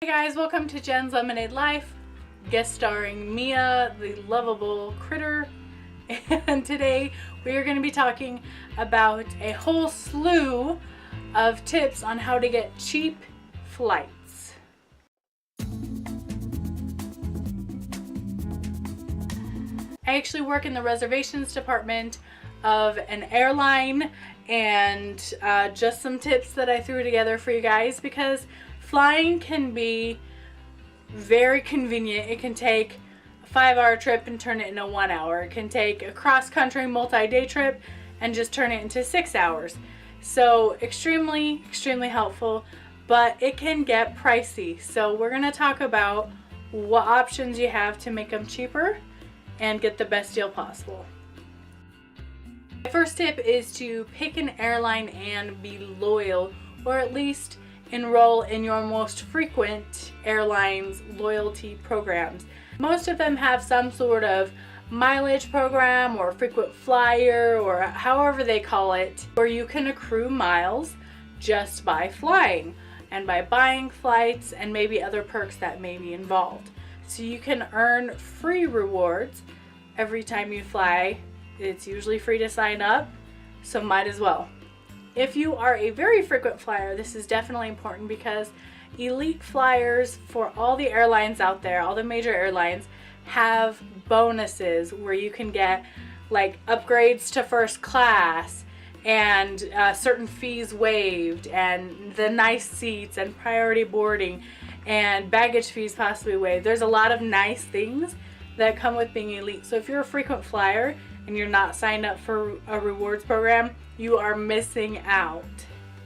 Hey guys, welcome to Jen's Lemonade Life, guest starring Mia, the lovable critter. And today we are going to be talking about a whole slew of tips on how to get cheap flights. I actually work in the reservations department of an airline, and just some tips that I threw together for you guys, because flying can be very convenient. It can take a 5-hour trip and turn it into 1 hour. It can take a cross-country multi-day trip and just turn it into 6 hours. So extremely helpful, but it can get pricey. So we're going to talk about what options you have to make them cheaper and get the best deal possible. My first tip is to pick an airline and be loyal, or at least enroll in your most frequent airline's loyalty programs. Most of them have some sort of mileage program or frequent flyer, or however they call it, where you can accrue miles just by flying and by buying flights and maybe other perks that may be involved. So you can earn free rewards every time you fly. It's usually free to sign up, so might as well. If you are a very frequent flyer, this is definitely important, because elite flyers for all the airlines out there, all the major airlines, have bonuses where you can get like upgrades to first class and certain fees waived, and the nice seats and priority boarding and baggage fees possibly waived. There's a lot of nice things that come with being elite. So if you're a frequent flyer and you're not signed up for a rewards program, you are missing out.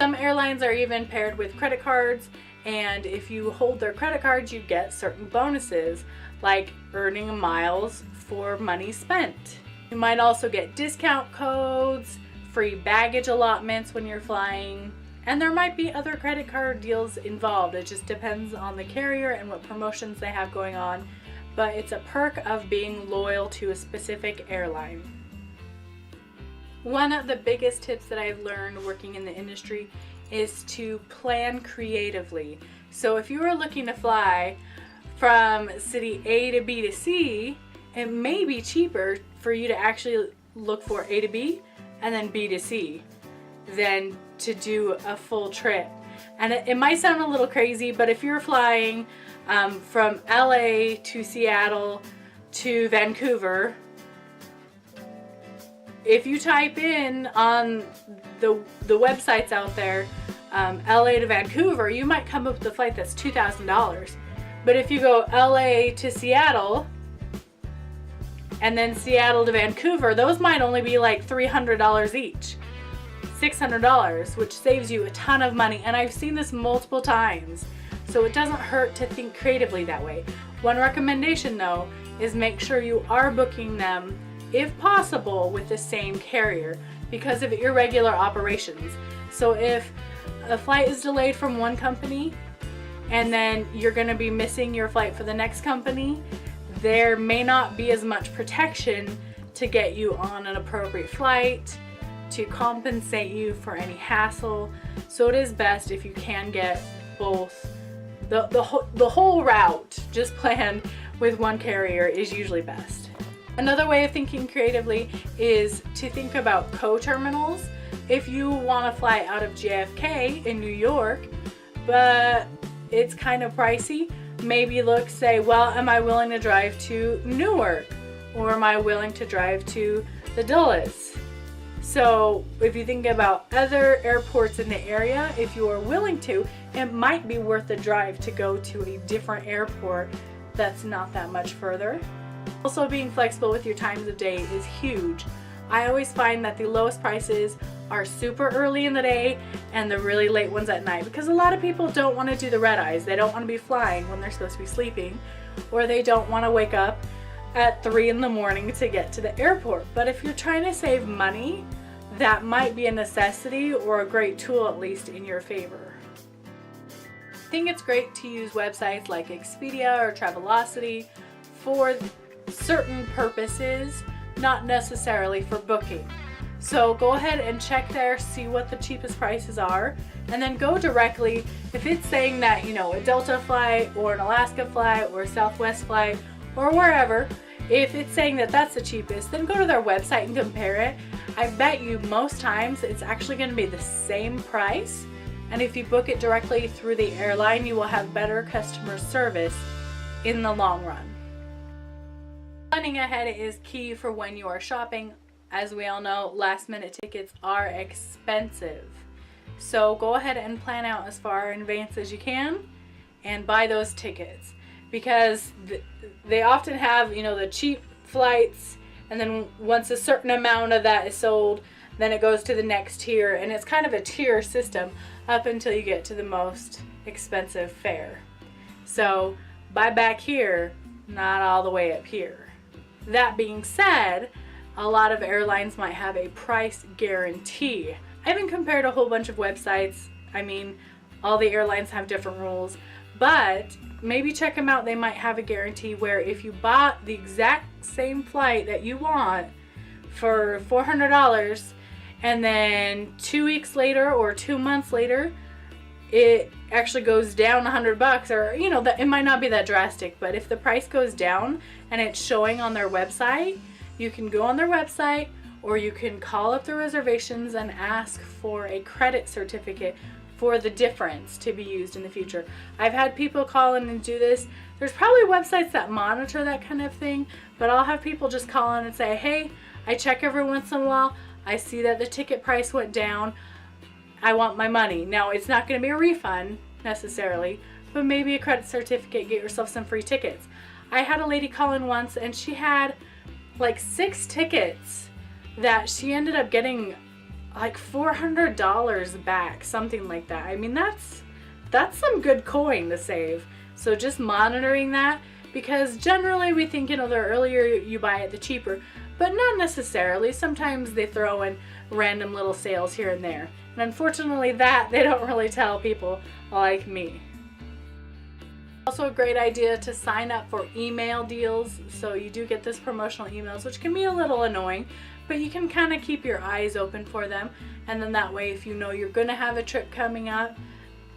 Some airlines are even paired with credit cards, and if you hold their credit cards, you get certain bonuses, like earning miles for money spent. You might also get discount codes, free baggage allotments when you're flying, and there might be other credit card deals involved. It just depends on the carrier and what promotions they have going on, but it's a perk of being loyal to a specific airline. One of the biggest tips that I've learned working in the industry is to plan creatively. So if you are looking to fly from city A to B to C, it may be cheaper for you to actually look for A to B and then B to C than to do a full trip. And it might sound a little crazy, but if you're flying from LA to Seattle to Vancouver, if you type in on the websites out there, LA to Vancouver, you might come up with a flight that's $2,000. But if you go LA to Seattle and then Seattle to Vancouver, those might only be like $300 each, $600, which saves you a ton of money. And I've seen this multiple times, so it doesn't hurt to think creatively that way. One recommendation though is make sure you are booking them, if possible, with the same carrier because of irregular operations. So if a flight is delayed from one company and then you're going to be missing your flight for the next company, there may not be as much protection to get you on an appropriate flight to compensate you for any hassle. So it is best if you can get both. The whole route just planned with one carrier is usually best. Another way of thinking creatively is to think about co-terminals. If you want to fly out of JFK in New York, but it's kind of pricey, maybe say, well, am I willing to drive to Newark? Or am I willing to drive to the Dulles? So if you think about other airports in the area, if you are willing to, it might be worth the drive to go to a different airport that's not that much further. Also, being flexible with your times of day is huge. I always find that the lowest prices are super early in the day and the really late ones at night, because a lot of people don't want to do the red eyes. They don't want to be flying when they're supposed to be sleeping, or they don't want to wake up at 3 in the morning to get to the airport. But if you're trying to save money, that might be a necessity, or a great tool at least in your favor. I think it's great to use websites like Expedia or Travelocity for certain purposes, not necessarily for booking. So go ahead and check there, see what the cheapest prices are, and then go directly. If it's saying that, you know, a Delta flight or an Alaska flight or a Southwest flight or wherever, if it's saying that that's the cheapest, then go to their website and compare it. I bet you most times it's actually going to be the same price. And if you book it directly through the airline, you will have better customer service in the long run. Planning ahead is key for when you are shopping. As we all know, last minute tickets are expensive. So go ahead and plan out as far in advance as you can and buy those tickets, because they often have, you know, the cheap flights, and then once a certain amount of that is sold, then it goes to the next tier, and it's kind of a tier system up until you get to the most expensive fare. So buy back here, not all the way up here. That being said, a lot of airlines might have a price guarantee. I haven't compared a whole bunch of websites. I mean, all the airlines have different rules, but maybe check them out. They might have a guarantee where if you bought the exact same flight that you want for $400, and then 2 weeks later or 2 months later, it actually goes down $100, or, you know, that it might not be that drastic, but if the price goes down and it's showing on their website, you can go on their website, or you can call up the reservations and ask for a credit certificate for the difference to be used in the future. I've had people call in and do this. There's probably websites that monitor that kind of thing, but I'll have people just call in and say, hey, I check every once in a while. I see that the ticket price went down. I want my money. Now, it's not going to be a refund necessarily, but maybe a credit certificate, get yourself some free tickets. I had a lady call in once, and she had like 6 tickets that she ended up getting like $400 back, something like that. I mean, that's some good coin to save. So just monitoring that, because generally we think, you know, the earlier you buy it, the cheaper, but not necessarily. Sometimes they throw in random little sales here and there. And unfortunately that they don't really tell people like me. Also a great idea to sign up for email deals. So you do get this promotional emails, which can be a little annoying, but you can kind of keep your eyes open for them. And then that way, if you know you're going to have a trip coming up,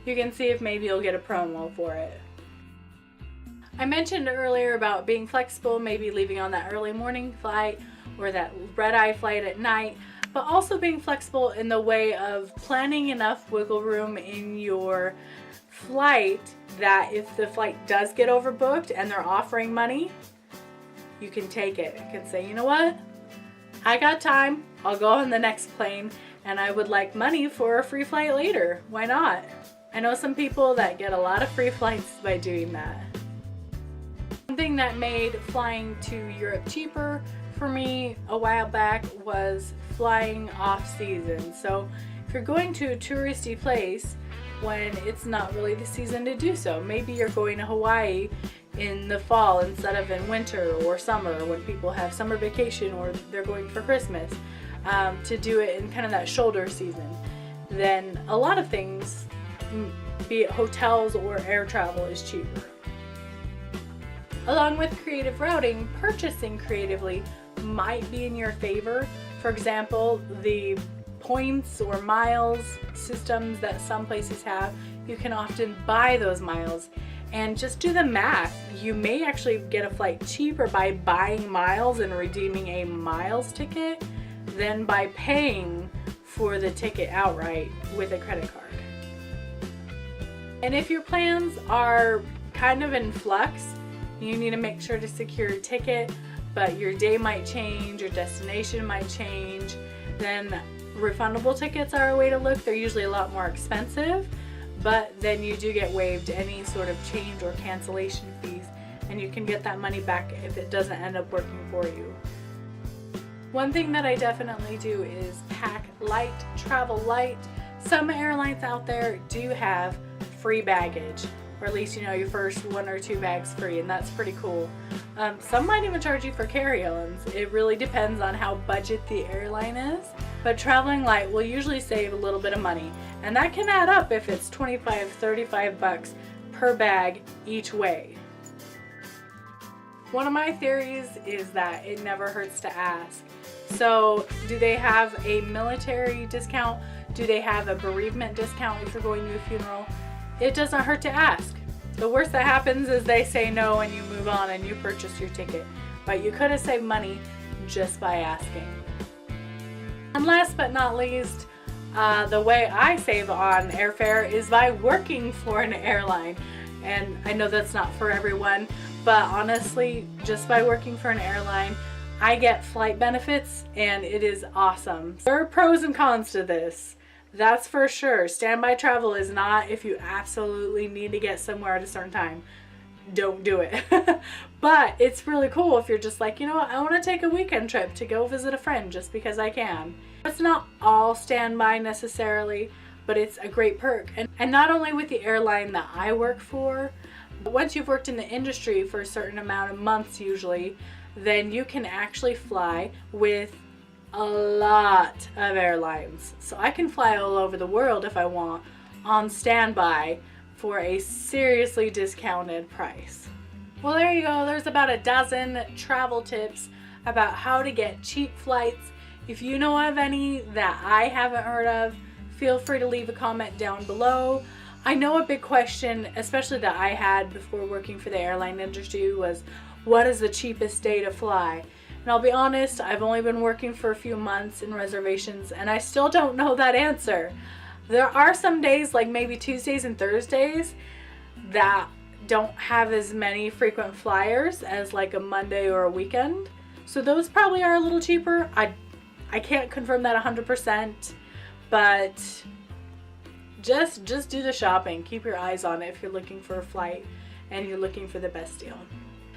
you can see if maybe you'll get a promo for it. I mentioned earlier about being flexible, maybe leaving on that early morning flight or that red-eye flight at night, but also being flexible in the way of planning enough wiggle room in your flight that if the flight does get overbooked and they're offering money, you can take it. You can say, you know what? I got time. I'll go on the next plane, and I would like money for a free flight later. Why not? I know some people that get a lot of free flights by doing that. One thing that made flying to Europe cheaper for me a while back was flying off season. So if you're going to a touristy place when it's not really the season to do so, maybe you're going to Hawaii in the fall instead of in winter or summer when people have summer vacation or they're going for Christmas, to do it in kind of that shoulder season, then a lot of things, be it hotels or air travel, is cheaper. Along with creative routing, purchasing creatively might be in your favor. For example, the points or miles systems that some places have, you can often buy those miles. And just do the math. You may actually get a flight cheaper by buying miles and redeeming a miles ticket than by paying for the ticket outright with a credit card. And if your plans are kind of in flux, you need to make sure to secure a ticket, but your day might change, your destination might change, then refundable tickets are a way to look. They're usually a lot more expensive, but then you do get waived any sort of change or cancellation fees, and you can get that money back if it doesn't end up working for you. One thing that I definitely do is pack light, travel light. Some airlines out there do have free baggage, or at least, you know, your first 1 or 2 bags free, and that's pretty cool. Some might even charge you for carry-ons. It really depends on how budget the airline is, but traveling light will usually save a little bit of money, and that can add up if it's $25-35 per bag each way. One of my theories is that it never hurts to ask. So do they have a military discount? Do they have a bereavement discount if you're going to a funeral? It doesn't hurt to ask. The worst that happens is they say no and you move on and you purchase your ticket. But you could have saved money just by asking. And last but not least, the way I save on airfare is by working for an airline. And I know that's not for everyone, but honestly, just by working for an airline, I get flight benefits and it is awesome. There are pros and cons to this. That's for sure. Standby travel is not if you absolutely need to get somewhere at a certain time. Don't do it. But it's really cool if you're just like, you know what, I want to take a weekend trip to go visit a friend just because I can. It's not all standby necessarily, but it's a great perk. And not only with the airline that I work for, but once you've worked in the industry for a certain amount of months usually, then you can actually fly with a lot of airlines. So I can fly all over the world if I want on standby for a seriously discounted price. Well, there you go. There's about a dozen travel tips about how to get cheap flights. If you know of any that I haven't heard of, feel free to leave a comment down below. I know a big question, especially that I had before working for the airline industry, was what is the cheapest day to fly? And I'll be honest, I've only been working for a few months in reservations and I still don't know that answer. There are some days, like maybe Tuesdays and Thursdays, that don't have as many frequent flyers as like a Monday or a weekend. So those probably are a little cheaper. I can't confirm that 100%, but just do the shopping. Keep your eyes on it if you're looking for a flight and you're looking for the best deal.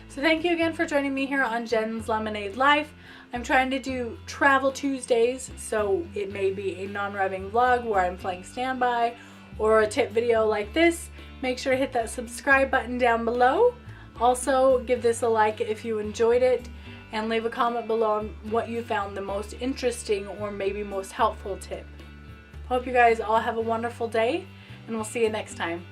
So thank you again for joining me here on Jen's Lemonade Life. I'm trying to do Travel Tuesdays, so it may be a non-revving vlog where I'm flying standby or a tip video like this. Make sure to hit that subscribe button down below. Also, give this a like if you enjoyed it and leave a comment below on what you found the most interesting or maybe most helpful tip. Hope you guys all have a wonderful day and we'll see you next time.